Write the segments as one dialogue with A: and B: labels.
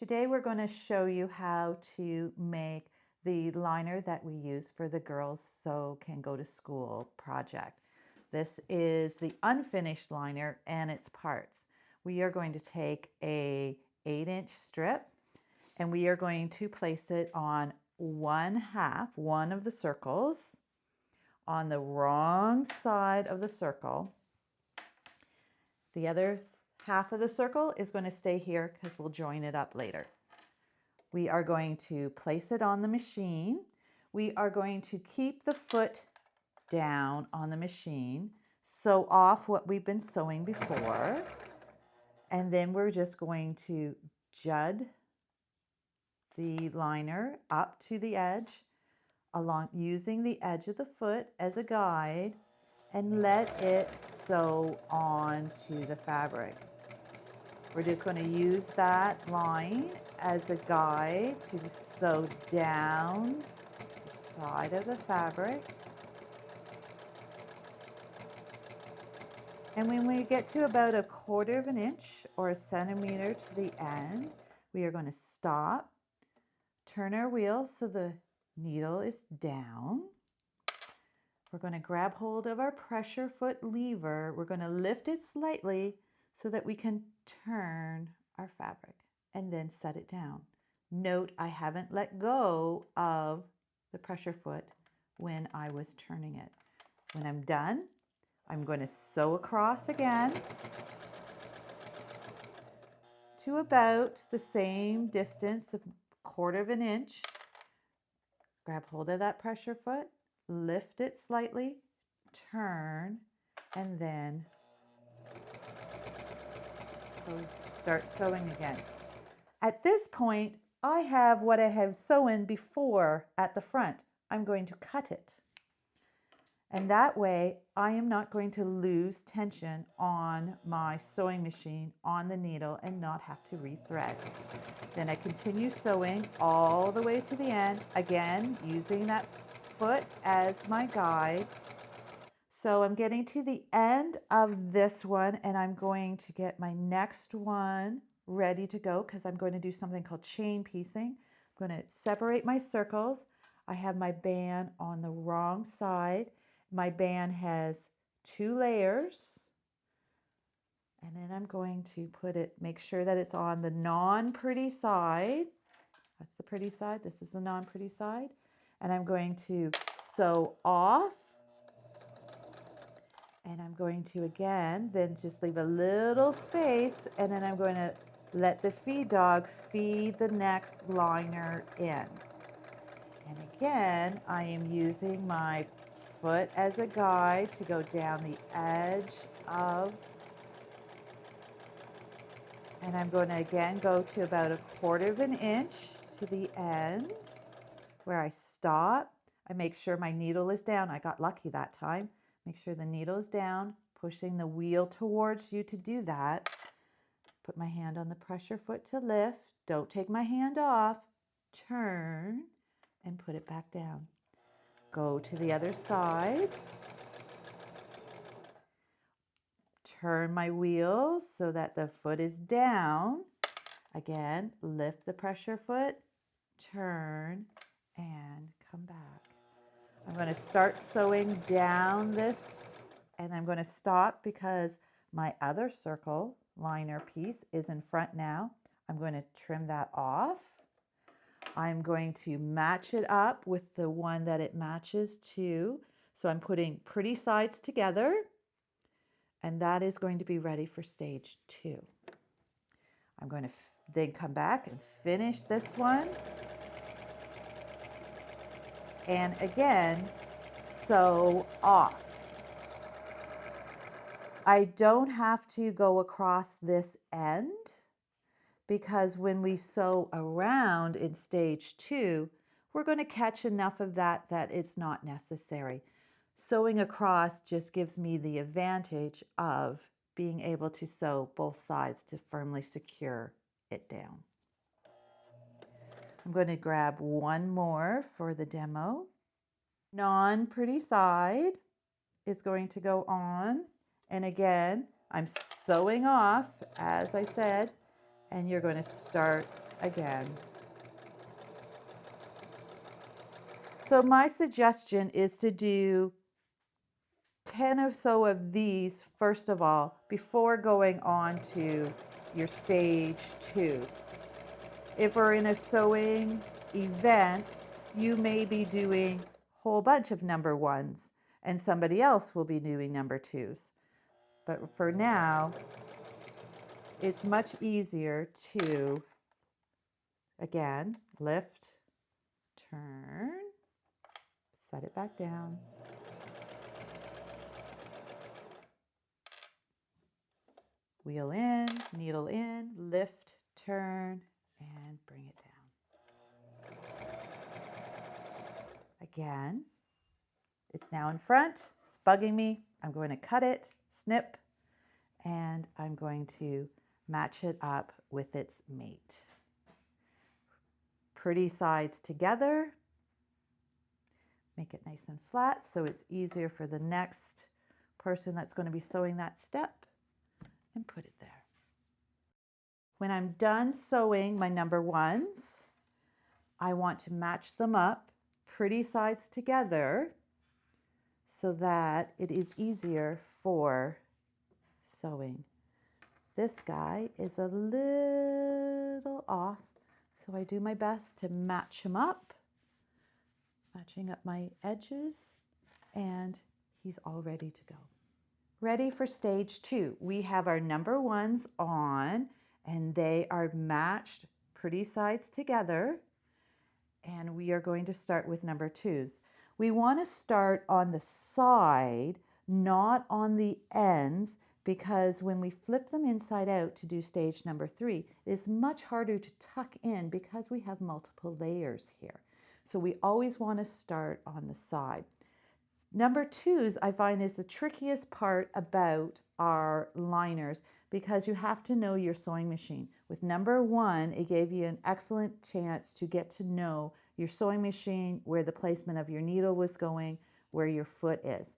A: Today we're going to show you how to make the liner that we use for the Girls Sew Can Go to School project. This is the unfinished liner and its parts. We are going to take a 8-inch strip and we are going to place it on one of the circles on the wrong side of the circle. The other half of the circle is going to stay here because we'll join it up later. We are going to place it on the machine. We are going to keep the foot down on the machine, sew off what we've been sewing before, and then we're just going to jud the liner up to the edge, using the edge of the foot as a guide, and let it sew onto the fabric. We're just going to use that line as a guide to sew down the side of the fabric. And when we get to about 1/4 inch or 1 centimeter to the end, we are going to stop, turn our wheel so the needle is down. We're going to grab hold of our pressure foot lever. We're going to lift it slightly so that we can turn our fabric and then set it down. Note, I haven't let go of the pressure foot when I was turning it. When I'm done, I'm going to sew across again to about the same distance, 1/4 inch. Grab hold of that pressure foot, lift it slightly, turn, and then start sewing again. At this point, I have what I have sewn before at the front. I'm going to cut it. And that way, I am not going to lose tension on my sewing machine, on the needle, and not have to rethread. Then I continue sewing all the way to the end, again, using that foot as my guide. So I'm getting to the end of this one, and I'm going to get my next one ready to go because I'm going to do something called chain piecing. I'm going to separate my circles. I have my band on the wrong side. My band has 2 layers, and then I'm going to make sure that it's on the non-pretty side. That's the pretty side. This is the non-pretty side. And I'm going to sew off. And I'm going to, again, then just leave a little space, and then I'm going to let the feed dog feed the next liner in. And again, I am using my foot as a guide to go down the edge of, and I'm going to again go to about 1/4 inch to the end where I stop. I make sure my needle is down. I got lucky that time. Make sure the needle is down, pushing the wheel towards you to do that. Put my hand on the pressure foot to lift. Don't take my hand off. Turn and put it back down. Go to the other side. Turn my wheel so that the foot is down. Again, lift the pressure foot, turn, and come back. I'm going to start sewing down this, and I'm going to stop because my other circle liner piece is in front now. I'm going to trim that off. I'm going to match it up with the one that it matches to. So I'm putting pretty sides together, and that is going to be ready for stage 2. I'm going to then come back and finish this one. And again, sew off. I don't have to go across this end because when we sew around in stage 2, we're going to catch enough of that it's not necessary. Sewing across just gives me the advantage of being able to sew both sides to firmly secure it down. I'm going to grab one more for the demo. Non-pretty side is going to go on, and again, I'm sewing off, as I said, and you're going to start again. So my suggestion is to do 10 or so of these first of all before going on to your stage 2. If we're in a sewing event, you may be doing a whole bunch of number 1s and somebody else will be doing number 2s. But for now, it's much easier to, again, lift, turn, set it back down. Wheel in, needle in, lift, turn, and bring it down. Again, it's now in front. It's bugging me. I'm going to cut it, snip, and I'm going to match it up with its mate. Pretty sides together. Make it nice and flat so it's easier for the next person that's going to be sewing that step, and put it there. When I'm done sewing my number 1s, I want to match them up pretty sides together so that it is easier for sewing. This guy is a little off, so I do my best to match him up, matching up my edges, and he's all ready to go. Ready for stage 2. We have our number 1s on, and they are matched pretty sides together, and we are going to start with number 2s. We want to start on the side, not on the ends, because when we flip them inside out to do stage number 3, it's much harder to tuck in because we have multiple layers here. So we always want to start on the side. Number 2s, I find, is the trickiest part about our liners because you have to know your sewing machine. With number 1, it gave you an excellent chance to get to know your sewing machine, where the placement of your needle was going, where your foot is.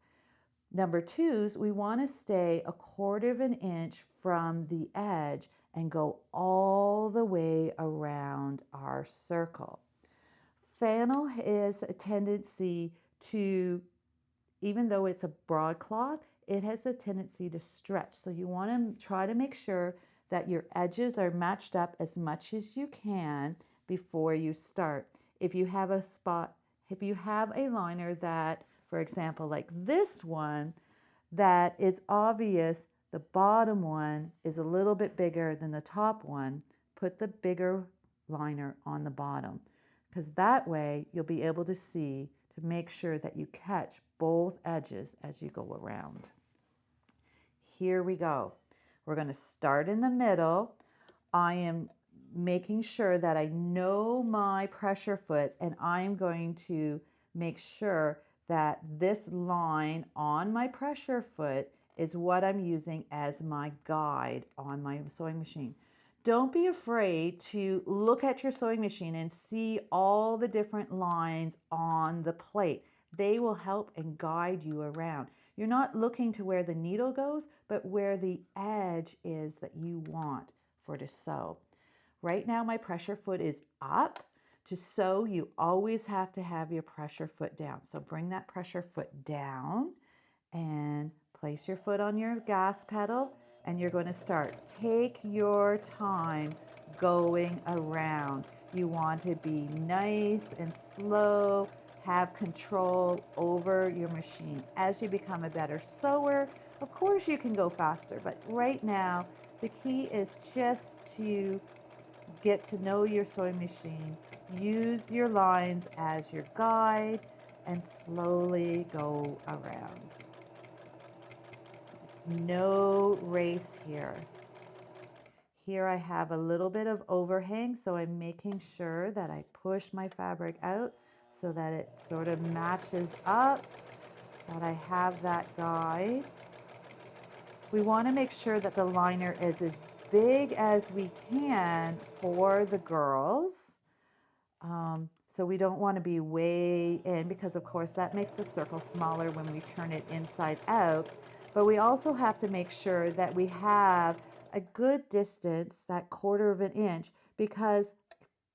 A: Number 2s, we want to stay 1/4 of an inch from the edge and go all the way around our circle. Flannel has a tendency to, even though it's a broadcloth, it has a tendency to stretch. So you want to try to make sure that your edges are matched up as much as you can before you start. If you have a liner that, for example, like this one, that is obvious the bottom one is a little bit bigger than the top one, put the bigger liner on the bottom, because that way you'll be able to see to make sure that you catch both edges as you go around. Here we go. We're going to start in the middle. I am making sure that I know my pressure foot, and I'm going to make sure that this line on my pressure foot is what I'm using as my guide on my sewing machine. Don't be afraid to look at your sewing machine and see all the different lines on the plate. They will help and guide you around. You're not looking to where the needle goes, but where the edge is that you want for to sew. Right now my pressure foot is up. To sew, you always have to have your pressure foot down. So bring that pressure foot down and place your foot on your gas pedal, and you're going to start. Take your time going around. You want to be nice and slow, have control over your machine. As you become a better sewer, of course you can go faster, but right now the key is just to get to know your sewing machine. Use your lines as your guide and slowly go around. It's no race here. Here I have a little bit of overhang, so I'm making sure that I push my fabric out so that it sort of matches up, that I have that guide. We want to make sure that the liner is as big as we can for the girls. So we don't want to be way in, because of course that makes the circle smaller when we turn it inside out. But we also have to make sure that we have a good distance, that 1/4 of an inch, because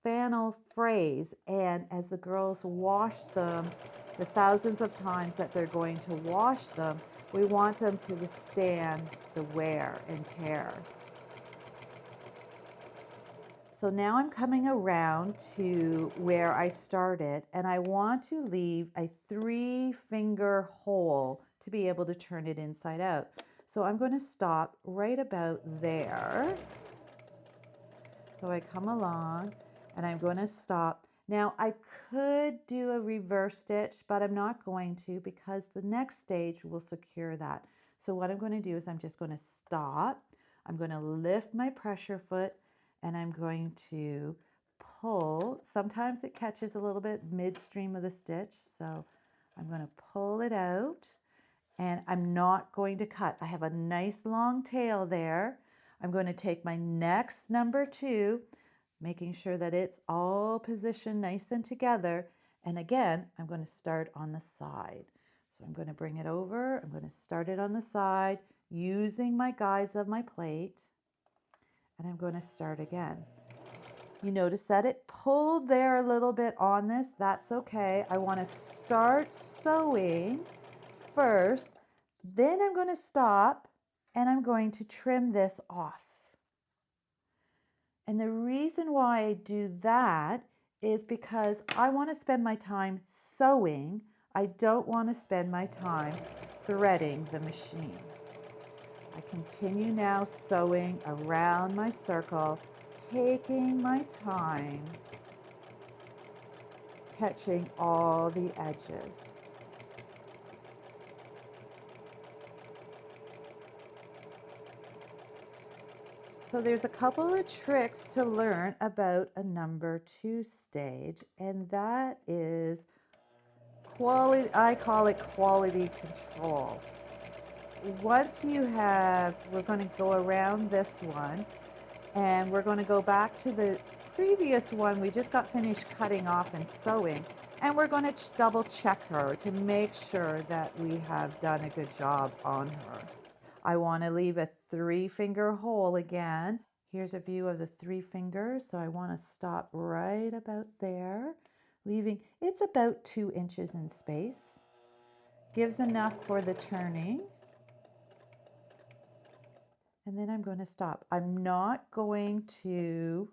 A: flannel frays, and as the girls wash them, the thousands of times that they're going to wash them, we want them to withstand the wear and tear. So now I'm coming around to where I started, and I want to leave a 3-finger hole to be able to turn it inside out. So I'm going to stop right about there. So I come along and I'm going to stop. Now I could do a reverse stitch, but I'm not going to because the next stage will secure that. So what I'm going to do is I'm just going to stop. I'm going to lift my pressure foot and I'm going to pull. Sometimes it catches a little bit midstream of the stitch, so I'm going to pull it out and I'm not going to cut. I have a nice long tail there. I'm going to take my next number 2, making sure that it's all positioned nice and together. And again, I'm going to start on the side. So I'm going to bring it over. I'm going to start it on the side using my guides of my plate. And I'm going to start again. You notice that it pulled there a little bit on this. That's okay. I want to start sewing first. Then I'm going to stop and I'm going to trim this off. And the reason why I do that is because I want to spend my time sewing. I don't want to spend my time threading the machine. I continue now sewing around my circle, taking my time, catching all the edges. So there's a couple of tricks to learn about a number 2 stage, and that is quality. I call it quality control. Once you have, we're going to go around this one and we're going to go back to the previous one we just got finished cutting off and sewing, and we're going to double check her to make sure that we have done a good job on her. I want to leave a 3-finger hole again. Here's a view of the 3 fingers. So I want to stop right about there, leaving, it's about 2 inches in space. Gives enough for the turning. And then I'm going to stop. I'm not going to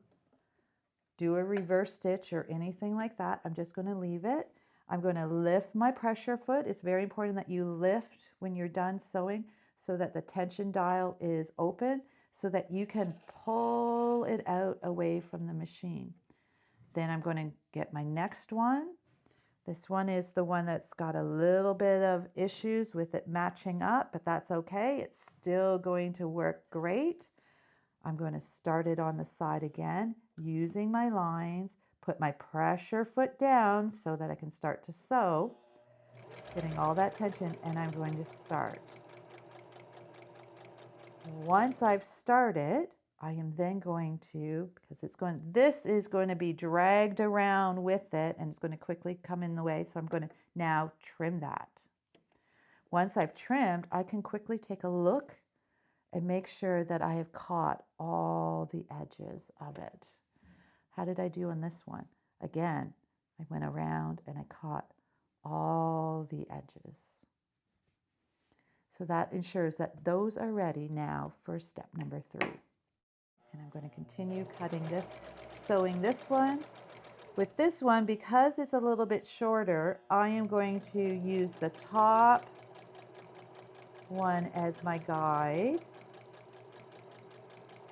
A: do a reverse stitch or anything like that. I'm just going to leave it. I'm going to lift my pressure foot. It's very important that you lift when you're done sewing, so that the tension dial is open so that you can pull it out away from the machine. Then I'm going to get my next one. This one is the one that's got a little bit of issues with it matching up, but that's okay. It's still going to work great. I'm going to start it on the side again using my lines, put my pressure foot down so that I can start to sew, getting all that tension, and I'm going to start. Once I've started, I am then going to, because this is going to be dragged around with it and it's going to quickly come in the way. So I'm going to now trim that. Once I've trimmed, I can quickly take a look and make sure that I have caught all the edges of it. How did I do on this one? Again, I went around and I caught all the edges. So that ensures that those are ready now for step number 3. And I'm going to continue sewing this one. With this one, because it's a little bit shorter, I am going to use the top one as my guide,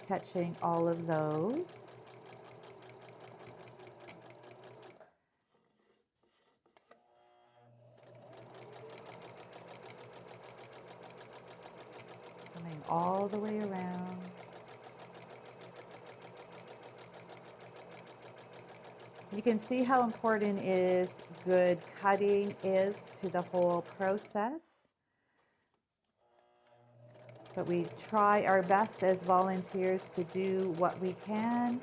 A: catching all of those. Coming all the way around. You can see how important good cutting is to the whole process. But we try our best as volunteers to do what we can.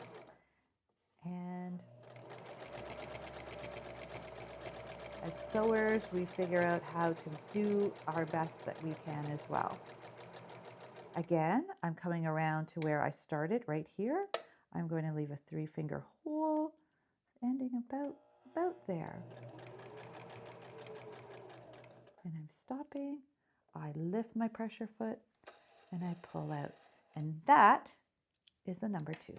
A: And as sewers, we figure out how to do our best that we can as well. Again, I'm coming around to where I started right here. I'm going to leave a 3-finger hole ending about there. And I'm stopping. I lift my pressure foot and I pull out. And that is the number 2.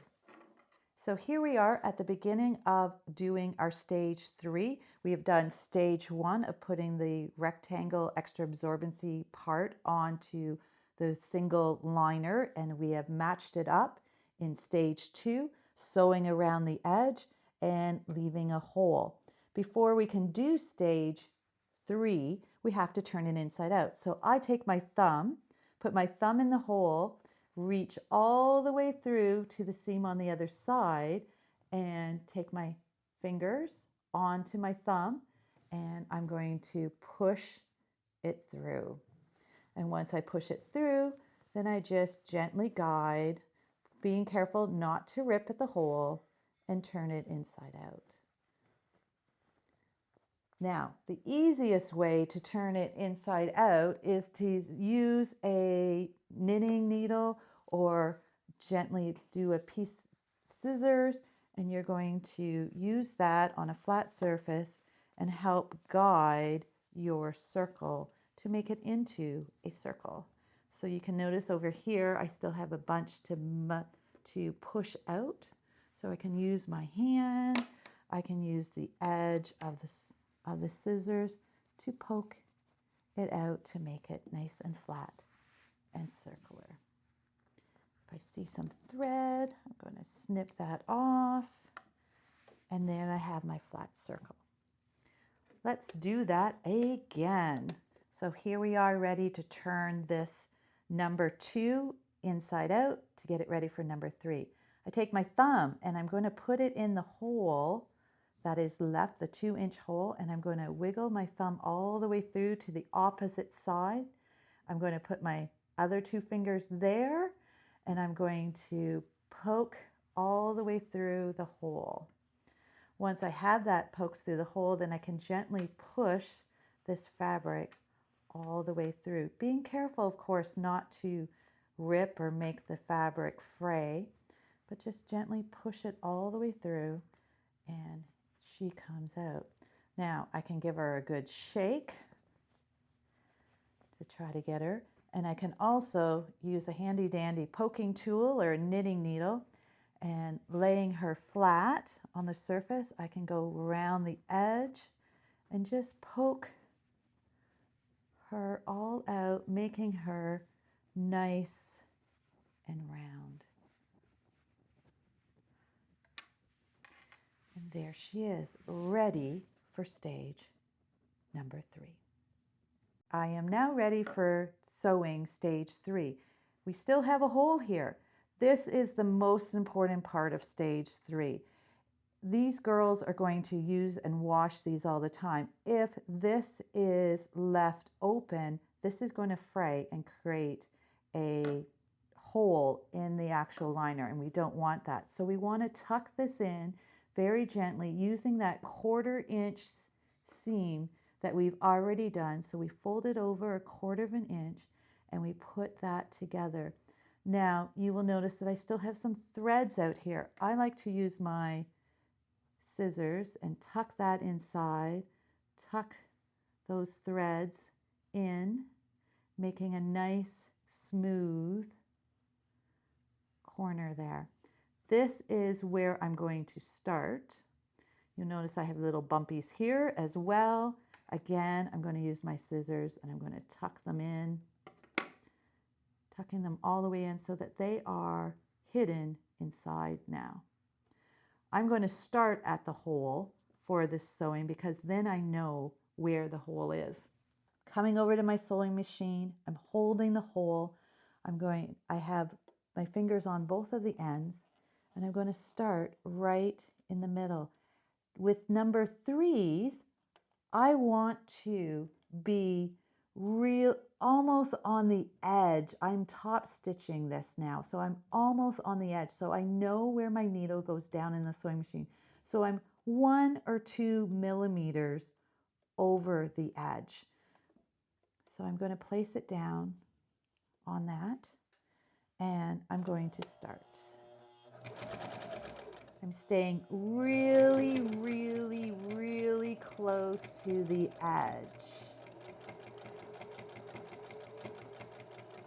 A: So here we are at the beginning of doing our stage 3. We have done stage 1 of putting the rectangle extra absorbency part onto the single liner, and we have matched it up in stage 2, sewing around the edge and leaving a hole. Before we can do stage 3, we have to turn it inside out. So I take my thumb, put my thumb in the hole, reach all the way through to the seam on the other side, and take my fingers onto my thumb, and I'm going to push it through. And once I push it through, then I just gently guide, being careful not to rip at the hole, and turn it inside out. Now, the easiest way to turn it inside out is to use a knitting needle or gently do a piece scissors, and you're going to use that on a flat surface and help guide your circle to make it into a circle. So you can notice over here I still have a bunch to push out. So I can use my hand, I can use the edge of the scissors to poke it out to make it nice and flat and circular. If I see some thread, I'm going to snip that off, and then I have my flat circle. Let's do that again. So here we are ready to turn this number 2 inside out to get it ready for number 3. I take my thumb and I'm going to put it in the hole that is left, the 2-inch hole, and I'm going to wiggle my thumb all the way through to the opposite side. I'm going to put my other 2 fingers there, and I'm going to poke all the way through the hole. Once I have that poked through the hole, then I can gently push this fabric all the way through. Being careful, of course, not to rip or make the fabric fray, but just gently push it all the way through, and she comes out. Now I can give her a good shake to try to get her, and I can also use a handy dandy poking tool or a knitting needle, and laying her flat on the surface, I can go around the edge and just poke her all out, making her nice and round. And there she is, ready for stage number 3. I am now ready for sewing stage 3. We still have a hole here. This is the most important part of stage 3. These girls are going to use and wash these all the time. If this is left open, this is going to fray and create a hole in the actual liner, and we don't want that. So we want to tuck this in very gently using that 1/4 inch seam that we've already done. So we fold it over 1/4 inch and we put that together. Now you will notice that I still have some threads out here. I like to use my scissors and tuck that inside, tuck those threads in, making a nice smooth corner there. This is where I'm going to start. You'll notice I have little bumpies here as well. Again, I'm going to use my scissors and I'm going to tuck them in, tucking them all the way in so that they are hidden inside now. I'm going to start at the hole for this sewing because then I know where the hole is. Coming over to my sewing machine, I'm holding the hole. I have my fingers on both of the ends, and I'm going to start right in the middle. With number 3s, I want to be almost on the edge. I'm top stitching this now, so I'm almost on the edge. So I know where my needle goes down in the sewing machine. So I'm 1 or 2 millimeters over the edge. So I'm going to place it down on that. And I'm going to start. I'm staying really, really, really close to the edge.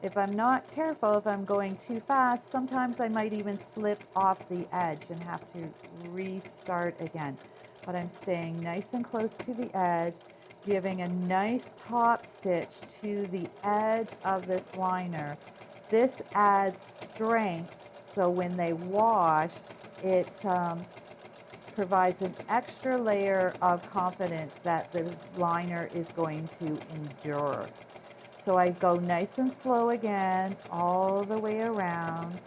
A: If I'm not careful, if I'm going too fast, sometimes I might even slip off the edge and have to restart again. But I'm staying nice and close to the edge, giving a nice top stitch to the edge of this liner. This adds strength, so when they wash, it provides an extra layer of confidence that the liner is going to endure. So I go nice and slow again, all the way around.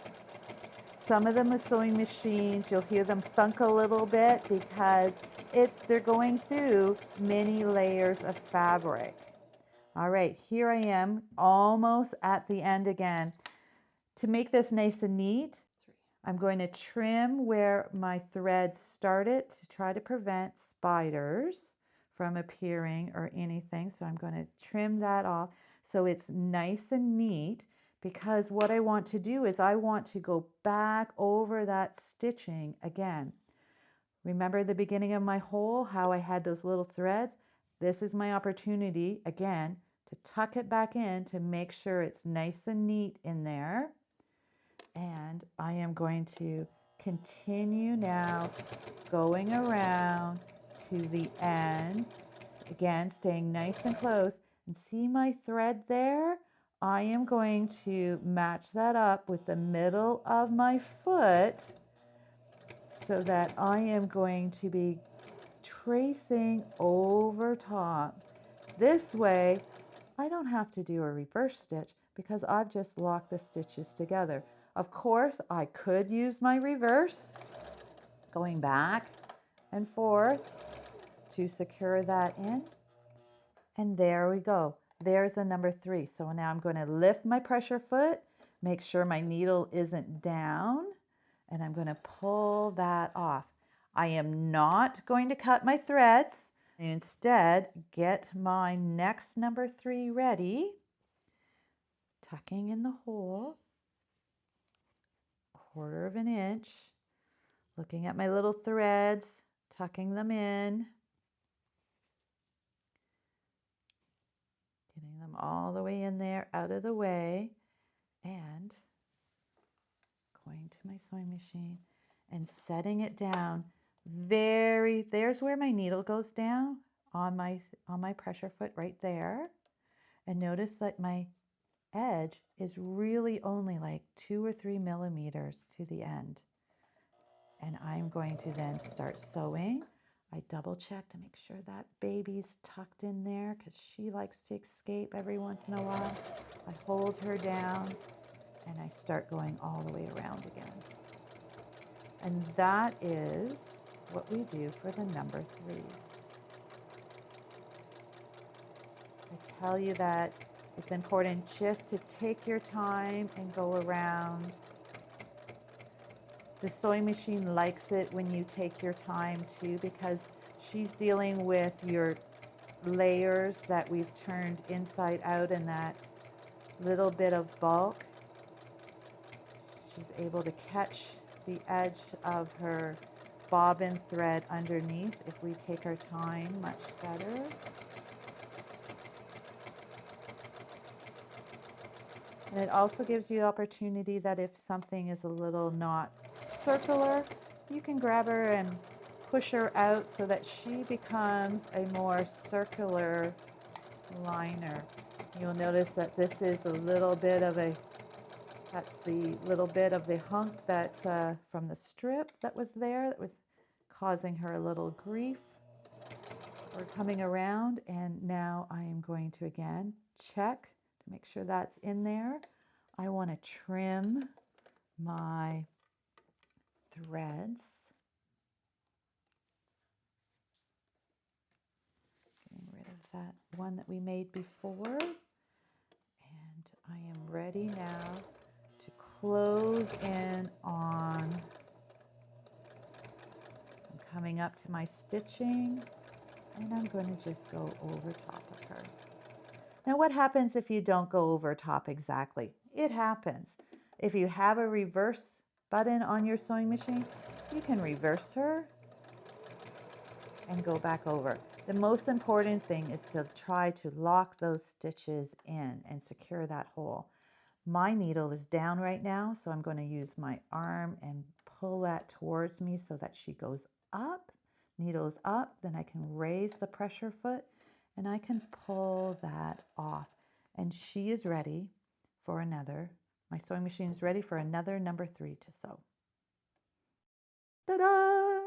A: Some of the sewing machines, you'll hear them thunk a little bit because they're going through many layers of fabric. All right, here I am, almost at the end again. To make this nice and neat, I'm going to trim where my thread started to try to prevent spiders from appearing or anything. So I'm going to trim that off so it's nice and neat, because what I want to do is I want to go back over that stitching again. Remember the beginning of my hole, how I had those little threads? This is my opportunity again to tuck it back in to make sure it's nice and neat in there. And I am going to continue now going around to the end. Again, staying nice and close. And see my thread there? I am going to match that up with the middle of my foot so that I am going to be tracing over top. This way, I don't have to do a reverse stitch because I've just locked the stitches together. Of course, I could use my reverse, going back and forth to secure that in. And there we go. There's a number 3. So now I'm going to lift my pressure foot, make sure my needle isn't down, and I'm going to pull that off. I am not going to cut my threads. Instead, get my next number 3 ready, tucking in the hole, 1/4 of an inch, looking at my little threads, tucking them in, getting them all the way in there, out of the way, and going to my sewing machine and setting it down there's where my needle goes down on my pressure foot right there. And notice that my edge is really only like 2 or 3 millimeters to the end. And I'm going to then start sewing. I double check to make sure that baby's tucked in there because she likes to escape every once in a while. I hold her down and I start going all the way around again. And that is what we do for the number 3s. I tell you that it's important just to take your time and go around. The sewing machine likes it when you take your time too, because she's dealing with your layers that we've turned inside out and that little bit of bulk. She's able to catch the edge of her bobbin thread underneath if we take our time much better. And it also gives you opportunity that if something is a little not circular, you can grab her and push her out so that she becomes a more circular liner. You'll notice that this is a little bit of that's the little bit of the hunk that from the strip that was there that was causing her a little grief. We're coming around, and now I am going to again check to make sure that's in there. I want to trim my threads. Getting rid of that one that we made before. And I am ready now to close in on. I'm coming up to my stitching, and I'm going to just go over top of her. Now, what happens if you don't go over top exactly? It happens. If you have a reverse button on your sewing machine, you can reverse her and go back over. The most important thing is to try to lock those stitches in and secure that hole. My needle is down right now, so I'm going to use my arm and pull that towards me so that she goes up. Needle is up, then I can raise the pressure foot and I can pull that off. And she is ready for another. My sewing machine is ready for another number 3 to sew. Ta-da!